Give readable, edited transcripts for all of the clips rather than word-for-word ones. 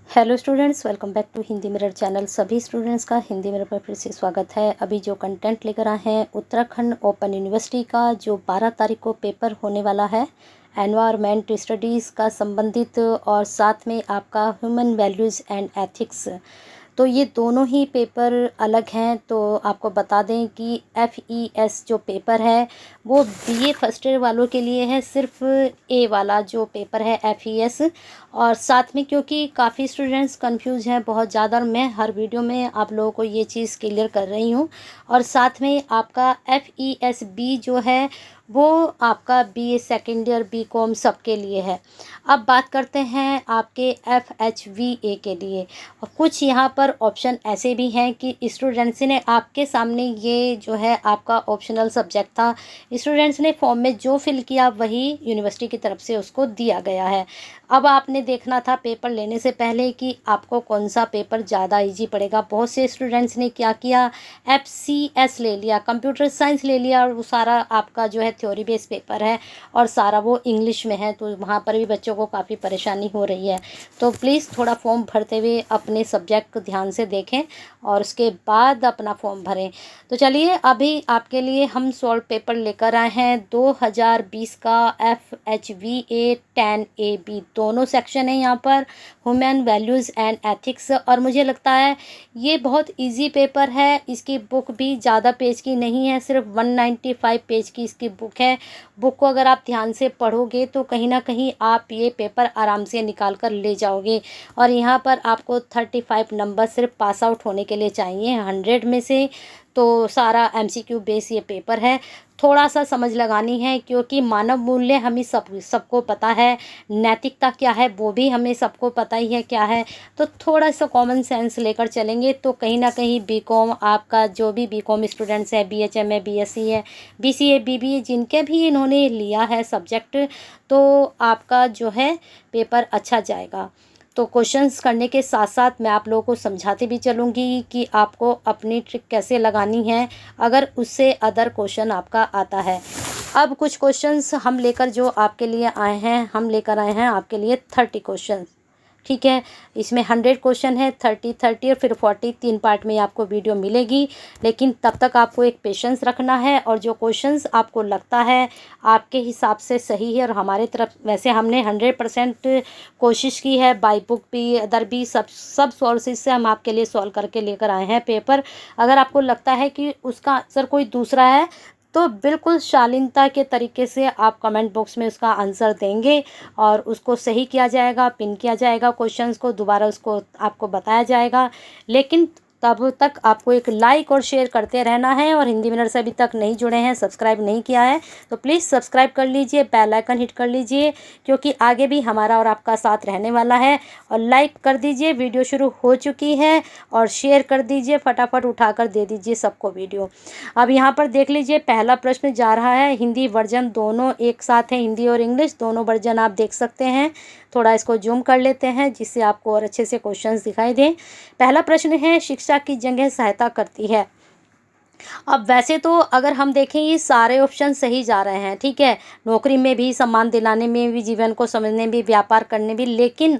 Hello students, welcome back to Hindi mirror channel. सभी students का Hindi mirror पर फिर से स्वागत है। अभी जो कंटेंट लेकर आए हैं उत्तराखंड ओपन यूनिवर्सिटी का जो 12 तारीख को पेपर होने वाला है एनवायरनमेंट स्टडीज़ का संबंधित, और साथ में आपका ह्यूमन वैल्यूज़ एंड एथिक्स। तो ये दोनों ही पेपर अलग हैं। तो आपको बता दें कि FES जो पेपर है वो BA फर्स्ट ईयर वालों के लिए है, सिर्फ A वाला जो पेपर है FES। और साथ में क्योंकि काफ़ी स्टूडेंट्स कंफ्यूज हैं बहुत ज़्यादा, और मैं हर वीडियो में आप लोगों को ये चीज़ क्लियर कर रही हूँ। और साथ में आपका FES-B जो है वो आपका BA सेकेंड ईयर BCom सबके लिए है। अब बात करते हैं आपके FHVA के लिए। और कुछ यहाँ पर ऑप्शन ऐसे भी हैं कि स्टूडेंट्स ने आपके सामने, ये जो है आपका ऑप्शनल सब्जेक्ट था, स्टूडेंट्स ने फॉर्म में जो फिल किया वही यूनिवर्सिटी की तरफ से उसको दिया गया है। अब आपने देखना था पेपर लेने से पहले कि आपको कौन सा पेपर ज़्यादा इजी पड़ेगा। बहुत से स्टूडेंट्स ने क्या किया, FCS ले लिया, कंप्यूटर साइंस ले लिया, और वो सारा आपका जो है थ्योरी बेस पेपर है और सारा वो इंग्लिश में है। तो वहाँ पर भी बच्चों को काफ़ी परेशानी हो रही है। तो प्लीज़ थोड़ा फॉर्म भरते हुए अपने सब्जेक्ट को ध्यान से देखें और उसके बाद अपना फॉर्म भरें। तो चलिए, अभी आपके लिए हम सॉल्व पेपर लेकर आए हैं 2020 का FHVA 10AB। दोनों सेक्शन है यहाँ पर, ह्यूमन वैल्यूज़ एंड एथिक्स। और मुझे लगता है ये बहुत इजी पेपर है। इसकी बुक भी ज़्यादा पेज की नहीं है, सिर्फ 195 पेज की इसकी बुक है। बुक को अगर आप ध्यान से पढ़ोगे तो कहीं ना कहीं आप ये पेपर आराम से निकाल कर ले जाओगे। और यहाँ पर आपको 35 नंबर सिर्फ पास आउट होने के लिए चाहिए 100 में से। तो सारा MCQ बेस ये पेपर है। थोड़ा सा समझ लगानी है, क्योंकि मानव मूल्य हमें सबको पता है, नैतिकता क्या है वो भी हमें सबको पता ही है क्या है। तो थोड़ा सा कॉमन सेंस लेकर चलेंगे तो कहीं ना कहीं BCom, आपका जो भी BCom स्टूडेंट्स है, BHM है, BSc है, BCA, BBA जिनके भी इन्होंने लिया है सब्जेक्ट, तो आपका जो है पेपर अच्छा जाएगा। तो क्वेश्चंस करने के साथ साथ मैं आप लोगों को समझाती भी चलूँगी कि आपको अपनी ट्रिक कैसे लगानी है अगर उससे अदर क्वेश्चन आपका आता है। अब कुछ क्वेश्चंस हम लेकर जो आपके लिए आए हैं, हम लेकर आए हैं आपके लिए 30 क्वेश्चन। ठीक है, इसमें 100 क्वेश्चन है, 30 और फिर 40, 3 पार्ट में आपको वीडियो मिलेगी। लेकिन तब तक आपको एक पेशेंस रखना है, और जो क्वेश्चंस आपको लगता है आपके हिसाब से सही है, और हमारे तरफ वैसे हमने 100% कोशिश की है, बाई बुक भी अदर भी सब सोर्सेज से हम आपके लिए सॉल्व करके लेकर आए हैं पेपर। अगर आपको लगता है कि उसका आंसर कोई दूसरा है तो बिल्कुल शालीनता के तरीके से आप कमेंट बॉक्स में उसका आंसर देंगे और उसको सही किया जाएगा, पिन किया जाएगा, क्वेश्चंस को दोबारा उसको आपको बताया जाएगा। लेकिन तब तक आपको एक लाइक और शेयर करते रहना है। और हिंदी मिरर से अभी तक नहीं जुड़े हैं, सब्सक्राइब नहीं किया है, तो प्लीज़ सब्सक्राइब कर लीजिए, बेल आइकन हिट कर लीजिए, क्योंकि आगे भी हमारा और आपका साथ रहने वाला है। और लाइक कर दीजिए, वीडियो शुरू हो चुकी है, और शेयर कर दीजिए, फटाफट उठाकर दे दीजिए सबको वीडियो। अब यहाँ पर देख लीजिए, पहला प्रश्न जा रहा है, हिंदी वर्जन दोनों एक साथ हैं, हिंदी और इंग्लिश दोनों वर्जन आप देख सकते हैं। थोड़ा इसको जूम कर लेते हैं जिससे आपको और अच्छे से क्वेश्चंस दिखाई दें। पहला प्रश्न है, शिक्षा की जगह सहायता करती है। अब वैसे तो अगर हम देखें ये सारे ऑप्शन सही जा रहे हैं, ठीक है, नौकरी में भी, सम्मान दिलाने में भी, जीवन को समझने में भी, व्यापार करने भी। लेकिन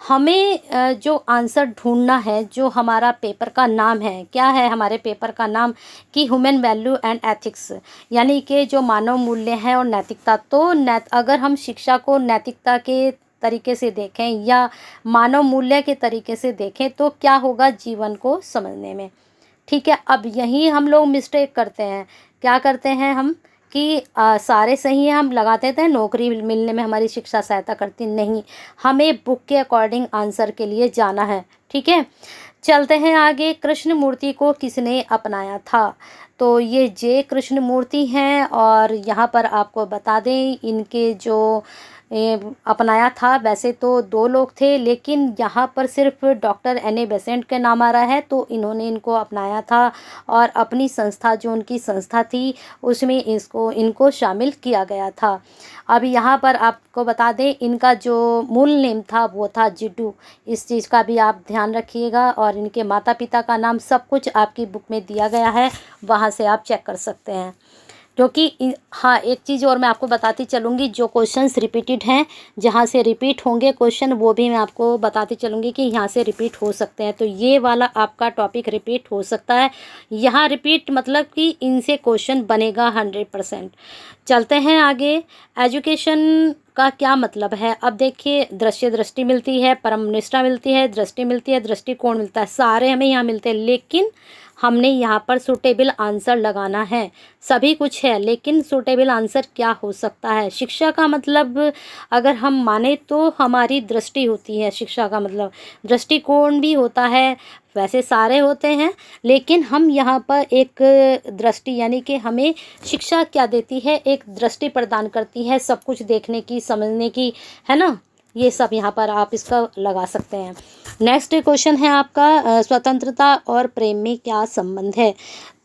हमें जो आंसर ढूंढना है, जो हमारा पेपर का नाम है, क्या है हमारे पेपर का नाम, कि ह्यूमन वैल्यू एंड एथिक्स, यानी कि जो मानव मूल्य है और नैतिकता। तो अगर हम शिक्षा को नैतिकता के तरीके से देखें या मानव मूल्य के तरीके से देखें तो क्या होगा जीवन को समझने में। ठीक है, अब यही हम लोग मिस्टेक करते हैं। क्या करते हैं हम कि सारे सही हैं, हम लगा देते हैं नौकरी मिलने में हमारी शिक्षा सहायता करती नहीं। हमें बुक के अकॉर्डिंग आंसर के लिए जाना है। ठीक है, चलते हैं आगे। कृष्ण मूर्ति को किसने अपनाया था? तो ये जे कृष्ण मूर्ति हैं, और यहाँ पर आपको बता दें इनके जो अपनाया था, वैसे तो 2 लोग थे, लेकिन यहाँ पर सिर्फ डॉक्टर N.A. बेसेंट के नाम आ रहा है, तो इन्होंने इनको अपनाया था और अपनी संस्था, जो उनकी संस्था थी, उसमें इनको शामिल किया गया था। अब यहाँ पर आपको बता दें इनका जो मूल नेम था वो था जिड्डू। इस चीज़ का भी आप ध्यान रखिएगा, और इनके माता पिता का नाम सब कुछ आपकी बुक में दिया गया है, वहाँ से आप चेक कर सकते हैं। क्योंकि हाँ, एक चीज़ और मैं आपको बताती चलूँगी, जो क्वेश्चंस रिपीटेड हैं, जहाँ से रिपीट होंगे क्वेश्चन, वो भी मैं आपको बताती चलूँगी कि यहाँ से रिपीट हो सकते हैं। तो ये वाला आपका टॉपिक रिपीट हो सकता है। यहाँ रिपीट मतलब कि इनसे क्वेश्चन बनेगा 100%। चलते हैं आगे। एजुकेशन का क्या मतलब है? अब देखिए, दृष्टि मिलती है, परमनिष्ठा मिलती है, दृष्टि मिलती है, दृष्टिकोण मिलता है, सारे हमें यहाँ मिलते हैं, लेकिन हमने यहाँ पर सूटेबल आंसर लगाना है। सभी कुछ है, लेकिन सूटेबल आंसर क्या हो सकता है? शिक्षा का मतलब अगर हम माने तो हमारी दृष्टि होती है, शिक्षा का मतलब दृष्टिकोण भी होता है, वैसे सारे होते हैं, लेकिन हम यहाँ पर एक दृष्टि यानी कि हमें शिक्षा क्या देती है, एक दृष्टि प्रदान करती है, सब कुछ देखने की, समझने की, है ना। ये सब यहाँ पर आप इसका लगा सकते हैं। नेक्स्ट क्वेश्चन है आपका, स्वतंत्रता और प्रेम में क्या संबंध है?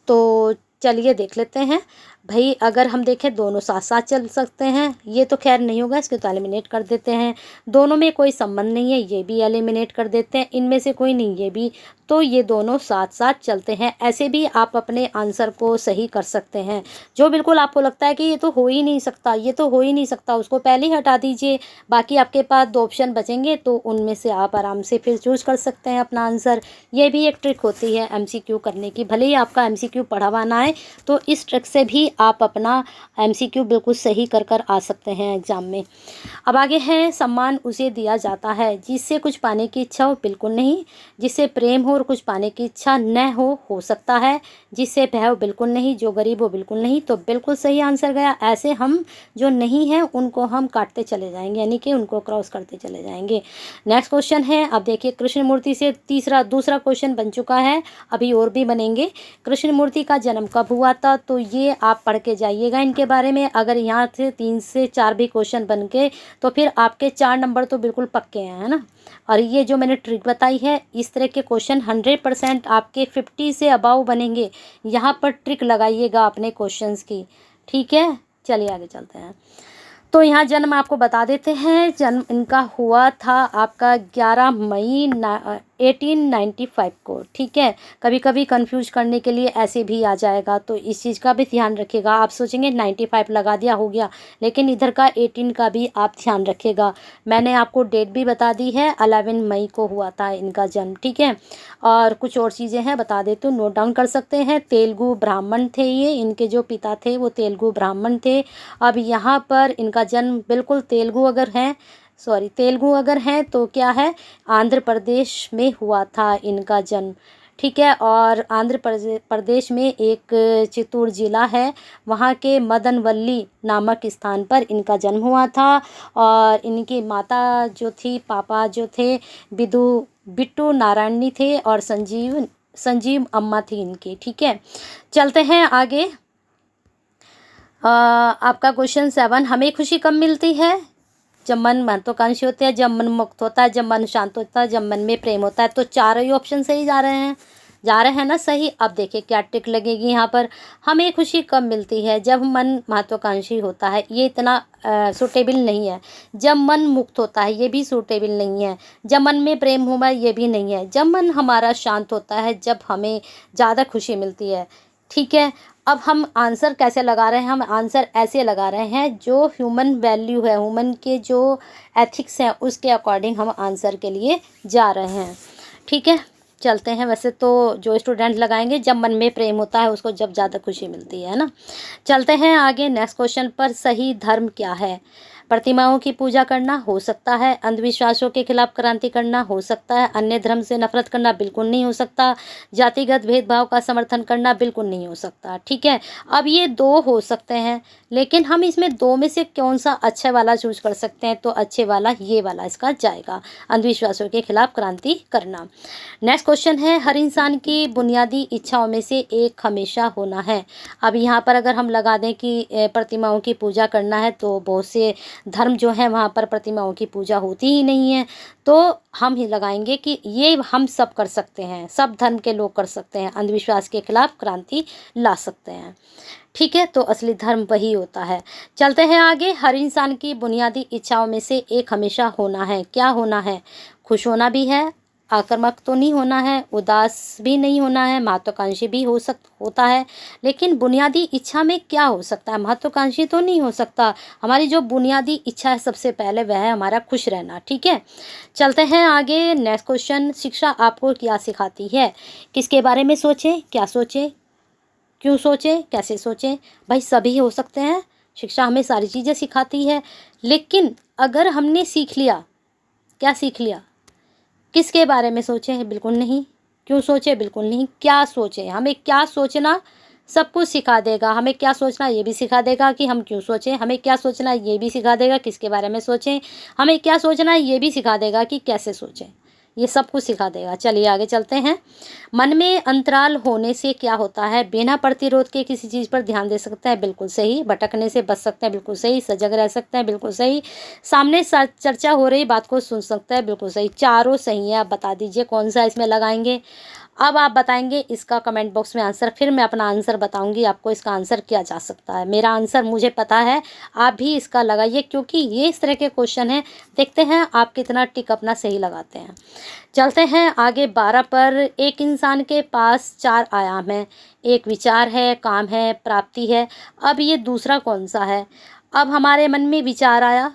तो चलिए देख लेते हैं। भाई अगर हम देखें, दोनों साथ साथ चल सकते हैं, ये तो खैर नहीं होगा, इसको तो एलिमिनेट कर देते हैं। दोनों में कोई संबंध नहीं है, ये भी एलिमिनेट कर देते हैं। इनमें से कोई नहीं, ये भी। तो ये दोनों साथ साथ चलते हैं। ऐसे भी आप अपने आंसर को सही कर सकते हैं। जो बिल्कुल आपको लगता है कि ये तो हो ही नहीं सकता, ये तो हो ही नहीं सकता, उसको पहले ही हटा दीजिए। बाकी आपके पास 2 ऑप्शन बचेंगे, तो उनमें से आप आराम से फिर चूज कर सकते हैं अपना आंसर। ये भी एक ट्रिक होती है MCQ करने की। भले ही आपका MCQ पढ़ा हुआ ना आए, तो इस ट्रिक से भी आप अपना MCQ बिल्कुल सही कर कर आ सकते हैं एग्ज़ाम में। अब आगे है, सम्मान उसे दिया जाता है जिससे कुछ पाने की इच्छा हो, बिल्कुल नहीं। जिससे प्रेम हो और कुछ पाने की इच्छा न हो सकता है। जिससे भय हो, बिल्कुल नहीं। जो गरीब हो, बिल्कुल नहीं। तो बिल्कुल सही आंसर गया। ऐसे हम जो नहीं है उनको हम काटते चले जाएंगे, यानी कि उनको क्रॉस करते चले जाएंगे। नेक्स्ट क्वेश्चन है, अब देखिए, कृष्णमूर्ति से दूसरा क्वेश्चन बन चुका है, अभी और भी बनेंगे। कृष्णमूर्ति का जन्म कब हुआ था? तो ये आप पढ़ के जाइएगा इनके बारे में। अगर यहाँ से 3 से 4 भी क्वेश्चन बन के, तो फिर आपके 4 नंबर तो बिल्कुल पक्के हैं, है ना। और ये जो मैंने ट्रिक बताई है, इस तरह के क्वेश्चन 100% आपके 50 से अबाव बनेंगे। यहाँ पर ट्रिक लगाइएगा अपने क्वेश्चंस की, ठीक है। चलिए आगे चलते हैं। तो यहाँ जन्म आपको बता देते हैं। जन्म इनका हुआ था आपका 11 मई 1895 को, ठीक है। कभी कभी कंफ्यूज करने के लिए ऐसे भी आ जाएगा, तो इस चीज़ का भी ध्यान रखिएगा। आप सोचेंगे 95 लगा दिया, हो गया, लेकिन इधर का 18 का भी आप ध्यान रखिएगा। मैंने आपको डेट भी बता दी है, 11 मई को हुआ था इनका जन्म, ठीक है। और कुछ और चीज़ें हैं, बता देती हूँ, नोट डाउन कर सकते हैं। तेलुगु ब्राह्मण थे ये, इनके जो पिता थे वो तेलुगु ब्राह्मण थे। अब यहाँ पर इनका जन्म बिल्कुल तेलुगु अगर हैं तो क्या है, आंध्र प्रदेश में हुआ था इनका जन्म, ठीक है। और आंध्र प्रदेश में एक चित्तूर जिला है, वहाँ के मदनवल्ली नामक स्थान पर इनका जन्म हुआ था। और इनकी माता जो थी, पापा जो थे, बिट्टू नारायणी थे, और संजीव अम्मा थी इनकी, ठीक है। चलते हैं आगे। आपका क्वेश्चन 7, हमें खुशी कब मिलती है? जब मन महत्वाकांक्षी होते हैं, जब मन मुक्त होता है, जब मन शांत होता है, जब मन में प्रेम होता है। तो चारों ही ऑप्शन सही जा रहे हैं ना सही। अब देखिए क्या टिक लगेगी यहाँ पर। हमें खुशी कब मिलती है? जब मन महत्वाकांक्षी होता है, ये इतना सूटेबल नहीं है। जब मन मुक्त होता है, ये भी सूटेबल नहीं है। जब मन में प्रेम हुआ, ये भी नहीं है। जब मन हमारा शांत होता है, जब हमें ज़्यादा खुशी मिलती है, ठीक है। अब हम आंसर कैसे लगा रहे हैं? हम आंसर ऐसे लगा रहे हैं, जो ह्यूमन वैल्यू है, ह्यूमन के जो एथिक्स हैं, उसके अकॉर्डिंग हम आंसर के लिए जा रहे हैं, ठीक है। चलते हैं। वैसे तो जो स्टूडेंट लगाएंगे, जब मन में प्रेम होता है उसको जब ज़्यादा खुशी मिलती है ना। चलते हैं आगे नेक्स्ट क्वेश्चन पर। सही धर्म क्या है? प्रतिमाओं की पूजा करना हो सकता है। अंधविश्वासों के खिलाफ क्रांति करना हो सकता है। अन्य धर्म से नफरत करना बिल्कुल नहीं हो सकता। जातिगत भेदभाव का समर्थन करना बिल्कुल नहीं हो सकता, ठीक है। अब ये 2 हो सकते हैं, लेकिन हम इसमें 2 में से कौन सा अच्छे वाला चूज कर सकते हैं? तो अच्छे वाला, ये वाला इसका जाएगा, अंधविश्वासों के खिलाफ क्रांति करना। नेक्स्ट क्वेश्चन है, हर इंसान की बुनियादी इच्छाओं में से एक हमेशा होना है। अब यहाँ पर अगर हम लगा दें कि प्रतिमाओं की पूजा करना है, तो बहुत से धर्म जो है वहाँ पर प्रतिमाओं की पूजा होती ही नहीं है। तो हम ही लगाएंगे कि ये हम सब कर सकते हैं, सब धर्म के लोग कर सकते हैं, अंधविश्वास के खिलाफ क्रांति ला सकते हैं, ठीक है। तो असली धर्म वही होता है। चलते हैं आगे। हर इंसान की बुनियादी इच्छाओं में से एक हमेशा होना है। क्या होना है? खुश होना भी है, आक्रामक तो नहीं होना है, उदास भी नहीं होना है, महत्वाकांक्षी भी होता है, लेकिन बुनियादी इच्छा में क्या हो सकता है? महत्वाकांक्षी तो नहीं हो सकता। हमारी जो बुनियादी इच्छा है सबसे पहले वह है हमारा खुश रहना। ठीक है, चलते हैं आगे। नेक्स्ट क्वेश्चन, शिक्षा आपको क्या सिखाती है? किसके बारे में सोचें, क्या सोचें, क्यों सोचें, कैसे सोचें? भाई सभी हो सकते हैं, शिक्षा हमें सारी चीज़ें सिखाती है, लेकिन अगर हमने सीख लिया, क्या सीख लिया? किसके बारे में सोचें? बिल्कुल नहीं। क्यों सोचें? बिल्कुल नहीं। क्या सोचें? हमें क्या सोचना सब कुछ सिखा देगा। हमें क्या सोचना ये भी सिखा देगा कि हम क्यों सोचें। हमें क्या सोचना ये भी सिखा देगा किसके बारे में सोचें। हमें क्या सोचना ये भी सिखा देगा कि कैसे सोचें। ये सब कुछ सिखा देगा। चलिए आगे चलते हैं। मन में अंतराल होने से क्या होता है? बिना प्रतिरोध के किसी चीज़ पर ध्यान दे सकता है, बिल्कुल सही। भटकने से बच सकते हैं, बिल्कुल सही। सजग रह सकते हैं, बिल्कुल सही। सामने चर्चा हो रही बात को सुन सकता है, बिल्कुल सही। चारों सही है। आप बता दीजिए कौन सा इसमें लगाएंगे। अब आप बताएंगे इसका कमेंट बॉक्स में आंसर, फिर मैं अपना आंसर बताऊंगी आपको इसका आंसर क्या जा सकता है। मेरा आंसर मुझे पता है, आप भी इसका लगाइए, क्योंकि ये इस तरह के क्वेश्चन हैं। देखते हैं आप कितना टिक अपना सही लगाते हैं। चलते हैं आगे 12 पर। एक इंसान के पास 4 आयाम हैं, एक विचार है, काम है, प्राप्ति है। अब ये दूसरा कौन सा है? अब हमारे मन में विचार आया,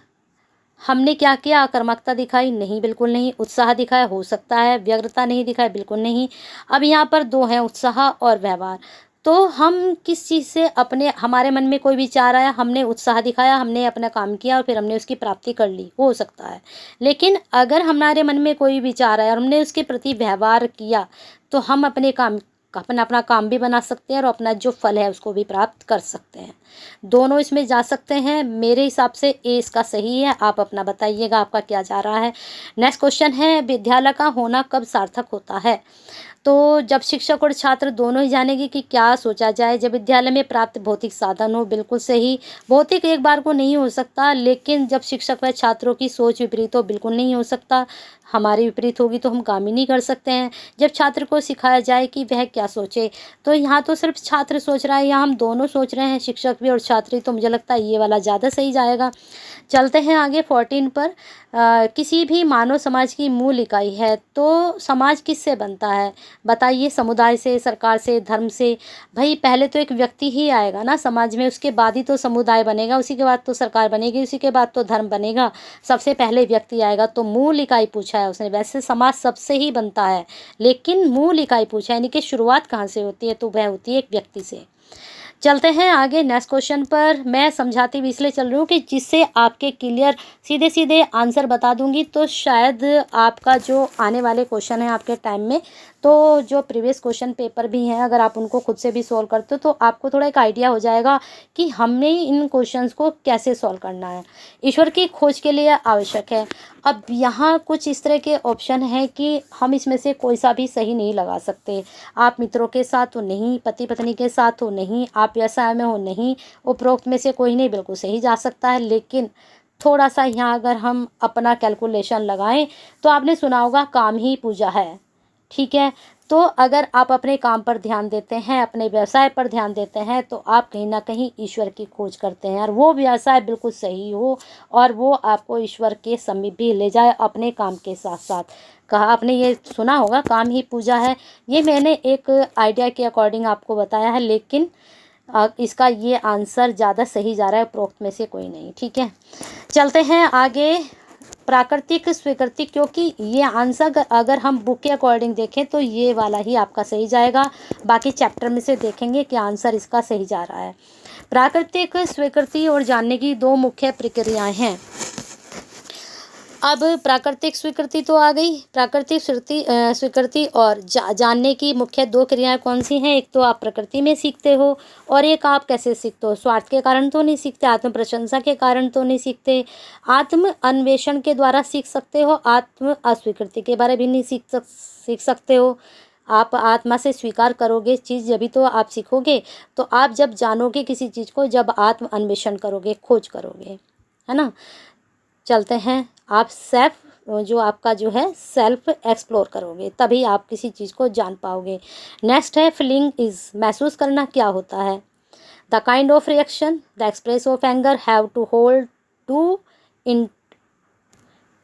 हमने क्या किया? आक्रामकता दिखाई? नहीं, बिल्कुल नहीं। उत्साह दिखाया? हो सकता है। व्यग्रता नहीं दिखाई? बिल्कुल नहीं। अब यहाँ पर 2 हैं, उत्साह और व्यवहार। तो हम किस चीज़ से अपने, हमारे मन में कोई विचार आया, हमने उत्साह दिखाया, हमने अपना काम किया और फिर हमने उसकी प्राप्ति कर ली, हो सकता है। लेकिन अगर हमारे मन में कोई विचार आया और हमने उसके प्रति व्यवहार किया, तो हम अपना काम भी बना सकते हैं और अपना जो फल है उसको भी प्राप्त कर सकते हैं। दोनों इसमें जा सकते हैं। मेरे हिसाब से ए इसका सही है। आप अपना बताइएगा आपका क्या जा रहा है। नेक्स्ट क्वेश्चन है, विद्यालय का होना कब सार्थक होता है? तो जब शिक्षक और छात्र दोनों ही जानेंगे कि क्या सोचा जाए। जब विद्यालय में प्राप्त भौतिक साधन हो, बिल्कुल सही। भौतिक एक बार को नहीं हो सकता, लेकिन जब शिक्षक व छात्रों की सोच विपरीत हो, बिल्कुल नहीं हो सकता। हमारी विपरीत होगी तो हम काम ही नहीं कर सकते हैं। जब छात्र को सिखाया जाए कि वह क्या सोचे, तो यहाँ तो सिर्फ छात्र सोच रहा है, यहाँ हम दोनों सोच रहे हैं, शिक्षक भी और छात्र। तो मुझे लगता है ये वाला ज़्यादा सही जाएगा। चलते हैं आगे 14 पर। किसी भी मानव समाज की मूल इकाई है, तो समाज किससे बनता है? बताइए। समुदाय से, सरकार से, धर्म से? भाई पहले तो एक व्यक्ति ही आएगा ना समाज में, उसके बाद ही तो समुदाय बनेगा, उसी के बाद तो सरकार बनेगी, उसी के बाद तो धर्म बनेगा। सबसे पहले व्यक्ति आएगा। तो मूल इकाई पूछा है उसने। वैसे समाज सबसे ही बनता है, लेकिन मूल इकाई पूछा है, यानी कि शुरुआत कहाँ से होती है, तो वह होती है एक व्यक्ति से। चलते हैं आगे नेक्स्ट क्वेश्चन पर। मैं समझाती भी इसलिए चल रही हूँ कि जिससे आपके क्लियर सीधे सीधे आंसर बता दूंगी, तो शायद आपका जो आने वाले क्वेश्चन है आपके टाइम में, तो जो प्रीवियस क्वेश्चन पेपर भी हैं, अगर आप उनको खुद से भी सॉल्व करते हो तो आपको थोड़ा एक आइडिया हो जाएगा कि हमें इन क्वेश्चंस को कैसे सॉल्व करना है। ईश्वर की खोज के लिए आवश्यक है। अब यहाँ कुछ इस तरह के ऑप्शन हैं कि हम इसमें से कोई सा भी सही नहीं लगा सकते। आप मित्रों के साथ हो नहीं, पति पत्नी के साथ हो नहीं, आप व्यवसाय में हो नहीं, उपरोक्त में से कोई नहीं, बिल्कुल सही जा सकता है। लेकिन थोड़ा सा यहाँ अगर हम अपना कैलकुलेशन लगाएं, तो आपने सुना होगा काम ही पूजा है। ठीक है, तो अगर आप अपने काम पर ध्यान देते हैं, अपने व्यवसाय पर ध्यान देते हैं, तो आप कहीं ना कहीं ईश्वर की खोज करते हैं, और वो व्यवसाय बिल्कुल सही हो और वो आपको ईश्वर के समीप भी ले जाए अपने काम के साथ साथ। कहा आपने ये सुना होगा काम ही पूजा है। ये मैंने एक आइडिया के अकॉर्डिंग आपको बताया है, लेकिन इसका ये आंसर ज़्यादा सही जा रहा है, उपरोक्त में से कोई नहीं। ठीक है, चलते हैं आगे। प्राकृतिक स्वीकृति, क्योंकि ये आंसर अगर हम बुक के अकॉर्डिंग देखें तो ये वाला ही आपका सही जाएगा। बाकी चैप्टर में से देखेंगे कि आंसर इसका सही जा रहा है। प्राकृतिक स्वीकृति और जानने की 2 मुख्य प्रक्रियाएं हैं। अब प्राकृतिक स्वीकृति तो आ गई। प्राकृतिक स्वीकृति और जानने की मुख्य 2 क्रियाएं कौन सी हैं? एक तो आप प्रकृति में सीखते हो, और एक आप कैसे सीखते हो? स्वार्थ के कारण तो नहीं सीखते, आत्म प्रशंसा के कारण तो नहीं सीखते, आत्म अन्वेषण के द्वारा सीख सकते हो, आत्म अस्वीकृति के बारे भी नहीं सीख सकते हो। आप आत्मा से स्वीकार करोगे चीज़, जब भी तो आप सीखोगे। तो आप जब जानोगे किसी चीज़ को, जब आत्म अन्वेषण करोगे, खोज करोगे, है ना। चलते हैं, आप जो आपका जो है सेल्फ एक्सप्लोर करोगे, तभी आप किसी चीज़ को जान पाओगे। नेक्स्ट है फीलिंग इज, महसूस करना क्या होता है? The kind of reaction, the express of anger, have to hold, to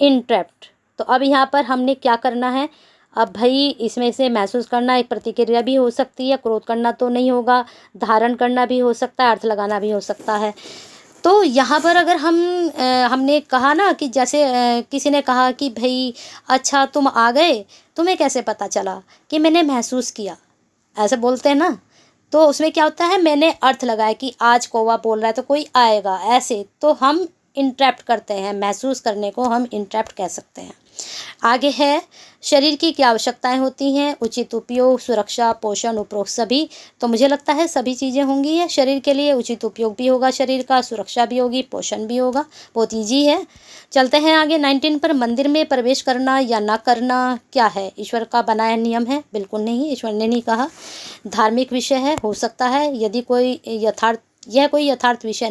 interrupt. तो अब यहाँ पर हमने क्या करना है, अब भाई इसमें से महसूस करना एक प्रतिक्रिया भी हो सकती है, क्रोध करना तो नहीं होगा, धारण करना भी हो सकता है, अर्थ लगाना भी हो सकता है। तो यहाँ पर अगर हमने कहा ना कि जैसे किसी ने कहा कि भाई अच्छा तुम आ गए, तुम्हें कैसे पता चला? कि मैंने महसूस किया, ऐसे बोलते हैं ना। तो उसमें क्या होता है, मैंने अर्थ लगाया कि आज कौवा बोल रहा है तो कोई आएगा, ऐसे तो हम इंटरप्ट करते हैं, महसूस करने को हम इंटरप्ट कह सकते हैं। आगे है, शरीर की क्या आवश्यकताएं होती हैं? उचित उपयोग, सुरक्षा, पोषण, उपरोक्त सभी। तो मुझे लगता है सभी चीज़ें होंगी है शरीर के लिए। उचित उपयोग भी होगा शरीर का, सुरक्षा भी होगी, पोषण भी होगा, बहुत ईजी है। चलते हैं आगे 19 पर। मंदिर में प्रवेश करना या ना करना क्या है? ईश्वर का बनाया नियम है? बिल्कुल नहीं, ईश्वर ने नहीं कहा। धार्मिक विषय है? हो सकता है, यदि कोई यह कोई यथार्थ विषय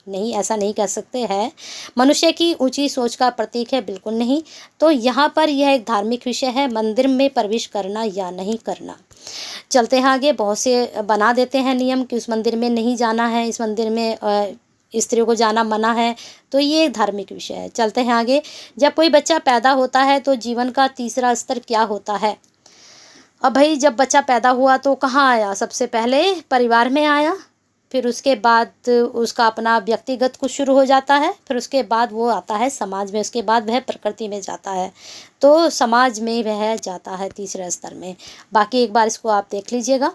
नहीं, ऐसा नहीं कह सकते हैं। मनुष्य की ऊंची सोच का प्रतीक है? बिल्कुल नहीं। तो यहाँ पर यह एक धार्मिक विषय है, मंदिर में प्रवेश करना या नहीं करना। चलते हैं आगे, बहुत से बना देते हैं नियम कि उस मंदिर में नहीं जाना है, इस मंदिर में स्त्रियों को जाना मना है, तो ये एक धार्मिक विषय है। चलते हैं आगे, जब कोई बच्चा पैदा होता है तो जीवन का तीसरा स्तर क्या होता है? अब भाई जब बच्चा पैदा हुआ तो कहाँ आया? सबसे पहले परिवार में आया, फिर उसके बाद उसका अपना व्यक्तिगत कुछ शुरू हो जाता है, फिर उसके बाद वो आता है समाज में, उसके बाद वह प्रकृति में जाता है, तो समाज में वह जाता है तीसरे स्तर में। बाकी एक बार इसको आप देख लीजिएगा।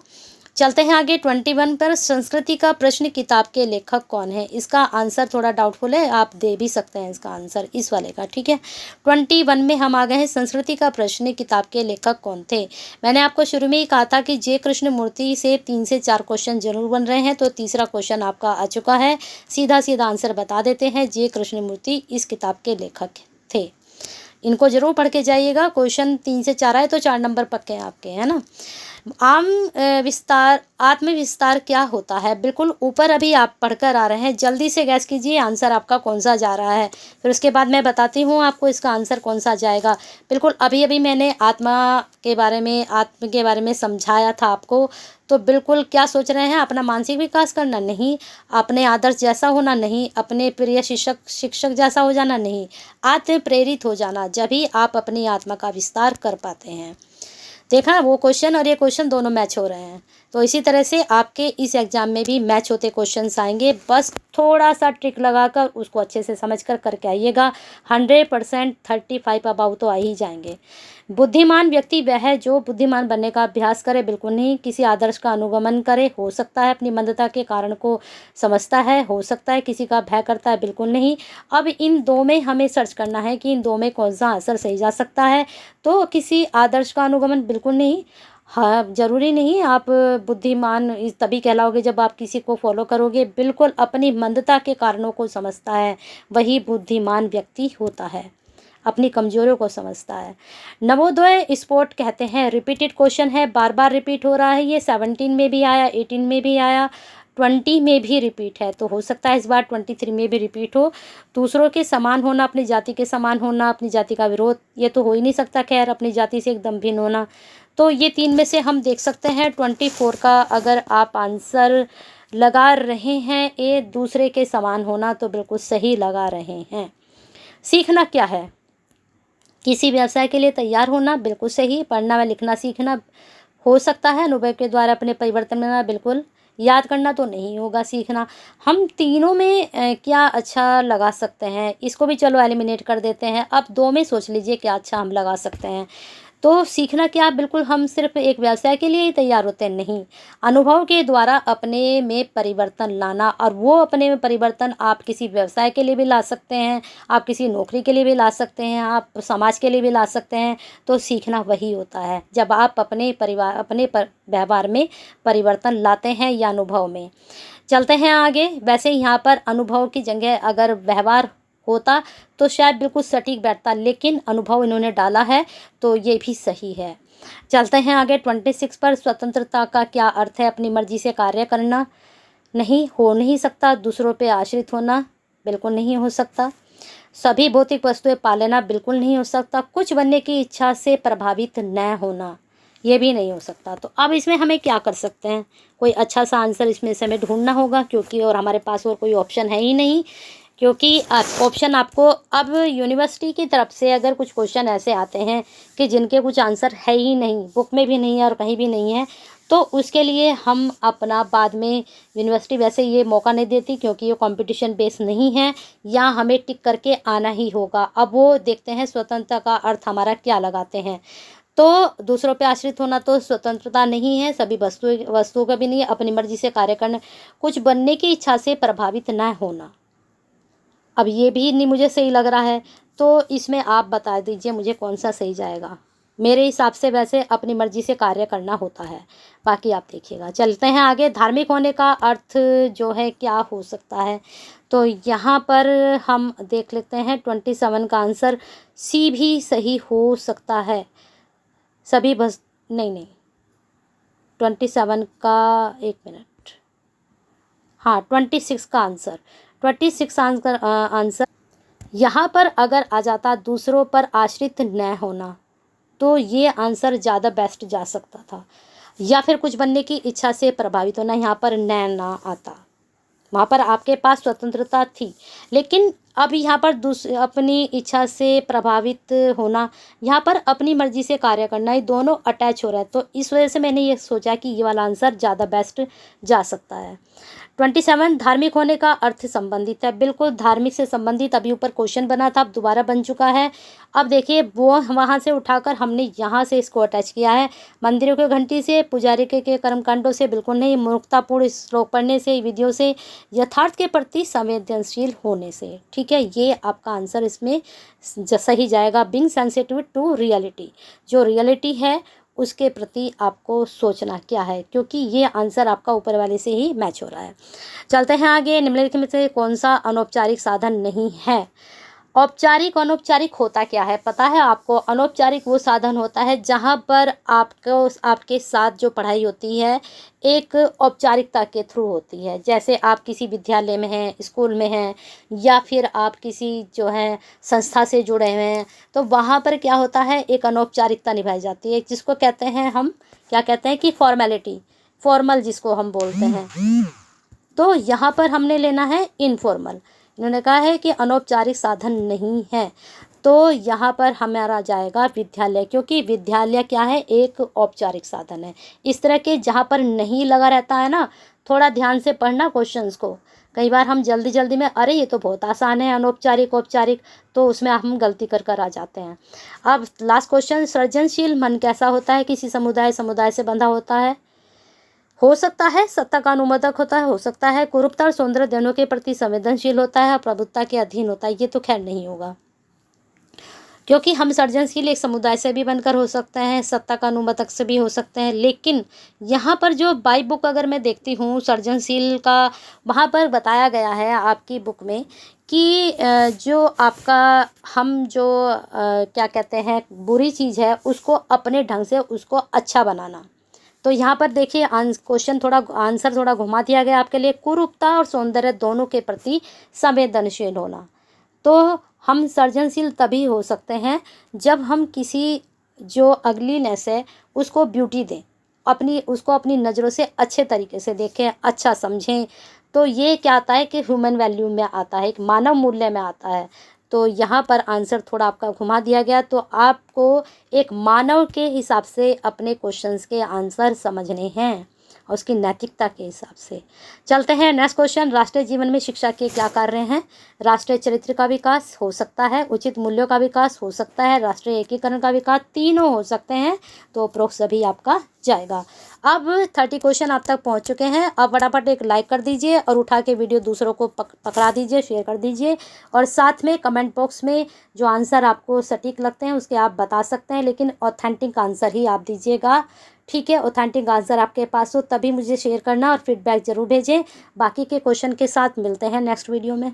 चलते हैं आगे 21 पर। संस्कृति का प्रश्न किताब के लेखक कौन है? इसका आंसर थोड़ा डाउटफुल है, आप दे भी सकते हैं इसका आंसर इस वाले का, ठीक है। 21 में हम आ गए हैं, संस्कृति का प्रश्न किताब के लेखक कौन थे? मैंने आपको शुरू में ही कहा था कि जे कृष्णमूर्ति से 3 से 4 क्वेश्चन जरूर बन रहे हैं, तो तीसरा क्वेश्चन आपका आ चुका है। सीधा सीधा आंसर बता देते हैं, जे कृष्णमूर्ति इस किताब के लेखक थे। इनको जरूर पढ़ के जाइएगा। क्वेश्चन 3 से 4 आए तो 4 नंबर पक्के हैं आपके, है ना। आत्मविस्तार क्या होता है? बिल्कुल ऊपर अभी आप पढ़कर आ रहे हैं, जल्दी से गैस कीजिए आंसर आपका कौन सा जा रहा है, फिर उसके बाद मैं बताती हूँ आपको इसका आंसर कौन सा जाएगा। बिल्कुल अभी अभी मैंने आत्म के बारे में समझाया था आपको। तो बिल्कुल क्या सोच रहे हैं? अपना मानसिक विकास करना? नहीं। अपने आदर्श जैसा होना? नहीं। अपने प्रिय शिक्षक जैसा हो जाना? नहीं। आत्म प्रेरित हो जाना, जब ही आप अपनी आत्मा का विस्तार कर पाते हैं। देखा, वो क्वेश्चन और ये क्वेश्चन दोनों मैच हो रहे हैं। तो इसी तरह से आपके इस एग्ज़ाम में भी मैच होते क्वेश्चंस आएंगे, बस थोड़ा सा ट्रिक लगाकर उसको अच्छे से समझकर करके आइएगा। 100% 35 अबाउ तो आ ही जाएंगे। बुद्धिमान व्यक्ति वह है जो बुद्धिमान बनने का अभ्यास करे? बिल्कुल नहीं। किसी आदर्श का अनुगमन करे? हो सकता है। अपनी मंदता के कारण को समझता है? हो सकता है। किसी का भय करता है? बिल्कुल नहीं। अब इन दो में हमें सर्च करना है कि इन दो में कौन सा आंसर सही जा सकता है। तो किसी आदर्श का अनुगमन बिल्कुल नहीं। हाँ, ज़रूरी नहीं आप बुद्धिमान तभी कहलाओगे जब आप किसी को फॉलो करोगे। बिल्कुल अपनी मंदता के कारणों को समझता है, वही बुद्धिमान व्यक्ति होता है। अपनी कमजोरियों को समझता है। नवोदय स्पोर्ट कहते हैं, रिपीटेड क्वेश्चन है, बार बार रिपीट हो रहा है। ये 17 में भी आया, 18 में भी आया, 20 में भी रिपीट है, तो हो सकता है इस बार 23 में भी रिपीट हो। दूसरों के समान होना, अपनी जाति के समान होना, अपनी जाति का विरोध, ये तो हो ही नहीं सकता। खैर, अपनी जाति से एकदम भिन्न होना, तो ये 3 में से हम देख सकते हैं 24 का अगर आप आंसर लगा रहे हैं, ये दूसरे के समान होना, तो बिल्कुल सही लगा रहे हैं। सीखना क्या है? किसी व्यवसाय के लिए तैयार होना, बिल्कुल सही। पढ़ना व लिखना सीखना हो सकता है। अनुभव के द्वारा अपने परिवर्तन में, बिल्कुल। याद करना तो नहीं होगा सीखना। हम तीनों में क्या अच्छा लगा सकते हैं, इसको भी चलो एलिमिनेट कर देते हैं। अब 2 में सोच लीजिए क्या अच्छा हम लगा सकते हैं। तो सीखना क्या, बिल्कुल हम सिर्फ एक व्यवसाय के लिए ही तैयार होते हैं? नहीं। अनुभव के द्वारा अपने में परिवर्तन लाना, और वो अपने में परिवर्तन आप किसी व्यवसाय के लिए भी ला सकते हैं, आप किसी नौकरी के लिए भी ला सकते हैं, आप समाज के लिए भी ला सकते हैं। तो सीखना वही होता है जब आप अपने व्यवहार में परिवर्तन लाते हैं या अनुभव में। चलते हैं आगे। वैसे यहाँ पर अनुभव की जगह अगर व्यवहार होता तो शायद बिल्कुल सटीक बैठता, लेकिन अनुभव इन्होंने डाला है तो ये भी सही है। चलते हैं आगे 26 पर। स्वतंत्रता का क्या अर्थ है? अपनी मर्जी से कार्य करना? नहीं, हो नहीं सकता। दूसरों पे आश्रित होना? बिल्कुल नहीं हो सकता। सभी भौतिक वस्तुएं पा लेना? बिल्कुल नहीं हो सकता। कुछ बनने की इच्छा से प्रभावित न होना? ये भी नहीं हो सकता। तो अब इसमें हमें क्या कर सकते हैं? कोई अच्छा सा आंसर इसमें से हमें ढूंढना होगा, क्योंकि और हमारे पास और कोई ऑप्शन है ही नहीं। क्योंकि ऑप्शन आपको अब यूनिवर्सिटी की तरफ से अगर कुछ क्वेश्चन ऐसे आते हैं कि जिनके कुछ आंसर है ही नहीं, बुक में भी नहीं है और कहीं भी नहीं है, तो उसके लिए हम अपना बाद में यूनिवर्सिटी वैसे ये मौका नहीं देती, क्योंकि ये कंपटीशन बेस नहीं है, या हमें टिक करके आना ही होगा। अब वो देखते हैं स्वतंत्रता का अर्थ हमारा क्या लगाते हैं। तो दूसरों पे आश्रित होना तो स्वतंत्रता नहीं है, सभी वस्तुओं का भी नहीं है, अपनी मर्जी से कार्य करना, कुछ बनने की इच्छा से प्रभावित न होना। अब ये भी नहीं मुझे सही लग रहा है, तो इसमें आप बता दीजिए मुझे कौन सा सही जाएगा। मेरे हिसाब से वैसे अपनी मर्जी से कार्य करना होता है, बाकी आप देखिएगा। चलते हैं आगे। धार्मिक होने का अर्थ जो है क्या हो सकता है, तो यहाँ पर हम देख लेते हैं 27 का आंसर सी भी सही हो सकता है। सभी बस नहीं 27 का, एक मिनट, हाँ 26 का आंसर, 26 आंसर यहाँ पर अगर आ जाता दूसरों पर आश्रित न होना, तो ये आंसर ज़्यादा बेस्ट जा सकता था। या फिर कुछ बनने की इच्छा से प्रभावित होना, यहाँ पर न ना आता, वहाँ पर आपके पास स्वतंत्रता थी, लेकिन अब यहाँ पर अपनी इच्छा से प्रभावित होना, यहाँ पर अपनी मर्जी से कार्य करना, ये दोनों अटैच हो रहा है। तो इस वजह से मैंने ये सोचा कि ये वाला आंसर ज़्यादा बेस्ट जा सकता है। 27 धार्मिक होने का अर्थ संबंधित है, बिल्कुल धार्मिक से संबंधित अभी ऊपर क्वेश्चन बना था, अब दोबारा बन चुका है। अब देखिए वो वहाँ से उठाकर हमने यहाँ से इसको अटैच किया है। मंदिरों की घंटी से, पुजारी के कर्मकांडों से बिल्कुल नहीं, मूर्खतापूर्ण श्लोक पढ़ने से, विधियों से, यथार्थ के प्रति संवेदनशील होने से। ठीक है, ये आपका आंसर इसमें सही जाएगा। बीइंग सेंसिटिव टू रियलिटी, जो रियलिटी है उसके प्रति आपको सोचना क्या है, क्योंकि ये आंसर आपका ऊपर वाले से ही मैच हो रहा है। चलते हैं आगे। निम्नलिखित में से कौन सा अनौपचारिक साधन नहीं है। औपचारिक अनौपचारिक होता क्या है पता है आपको? अनौपचारिक वो साधन होता है जहाँ पर आपको आपके साथ जो पढ़ाई होती है एक औपचारिकता के थ्रू होती है। जैसे आप किसी विद्यालय में हैं, स्कूल में हैं, या फिर आप किसी जो है संस्था से जुड़े हुए हैं, तो वहाँ पर क्या होता है, एक अनौपचारिकता निभाई जाती है, जिसको कहते हैं हम क्या कहते हैं कि फॉर्मेलिटी, फॉर्मल जिसको हम बोलते हैं। तो यहाँ पर हमने लेना है इनफॉर्मल। इन्होंने कहा है कि अनौपचारिक साधन नहीं है, तो यहाँ पर हमारा जाएगा विद्यालय, क्योंकि विद्यालय क्या है, एक औपचारिक साधन है। इस तरह के जहाँ पर नहीं लगा रहता है ना, थोड़ा ध्यान से पढ़ना क्वेश्चंस को। कई बार हम जल्दी जल्दी में अरे ये तो बहुत आसान है अनौपचारिक औपचारिक, तो उसमें हम गलती कर आ जाते हैं। अब लास्ट क्वेश्चन, सृजनशील मन कैसा होता है? किसी समुदाय से बंधा होता है, हो सकता है सत्ता का अनुमोदक होता है, हो सकता है कुरूपता और सौंदर्य दोनों के प्रति संवेदनशील होता है, प्रभुत्ता के अधीन होता है। ये तो खैर नहीं होगा, क्योंकि हम सृजनशील एक समुदाय से भी बनकर हो सकते हैं, सत्ता का अनुमोदक से भी हो सकते हैं। लेकिन यहाँ पर जो बाई बुक अगर मैं देखती हूँ सृजनशील का, वहाँ पर बताया गया है आपकी बुक में कि जो आपका हम जो क्या कहते हैं बुरी चीज़ है उसको अपने ढंग से उसको अच्छा बनाना। तो यहाँ पर देखिए क्वेश्चन थोड़ा आंसर थोड़ा घुमा दिया गया आपके लिए, कुरूपता और सौंदर्य दोनों के प्रति संवेदनशील होना। तो हम सृजनशील तभी हो सकते हैं जब हम किसी जो अगलीनेस है उसको ब्यूटी दें, उसको अपनी नज़रों से अच्छे तरीके से देखें, अच्छा समझें। तो ये क्या आता है कि ह्यूमन वैल्यू में आता है, एक मानव मूल्य में आता है। तो यहाँ पर आंसर थोड़ा आपका घुमा दिया गया, तो आपको एक मानव के हिसाब से अपने क्वेश्चंस के आंसर समझने हैं और उसकी नैतिकता के हिसाब से। चलते हैं नेक्स्ट क्वेश्चन, राष्ट्रीय जीवन में शिक्षा के क्या कार्य हैं? राष्ट्रीय चरित्र का विकास हो सकता है, उचित मूल्यों का विकास हो सकता है, राष्ट्रीय एकीकरण का विकास, तीनों हो सकते हैं। तो उपरोक्त सभी आपका जाएगा। अब 30 क्वेश्चन आप तक पहुंच चुके हैं। अब फटाफट एक लाइक कर दीजिए और उठा के वीडियो दूसरों को पकड़ा दीजिए, शेयर कर दीजिए, और साथ में कमेंट बॉक्स में जो आंसर आपको सटीक लगते हैं उसके आप बता सकते हैं, लेकिन ऑथेंटिक आंसर ही आप दीजिएगा। ठीक है, ऑथेंटिक आंसर आपके पास हो तभी मुझे शेयर करना और फीडबैक ज़रूर भेजें। बाकी के क्वेश्चन के साथ मिलते हैं नेक्स्ट वीडियो में।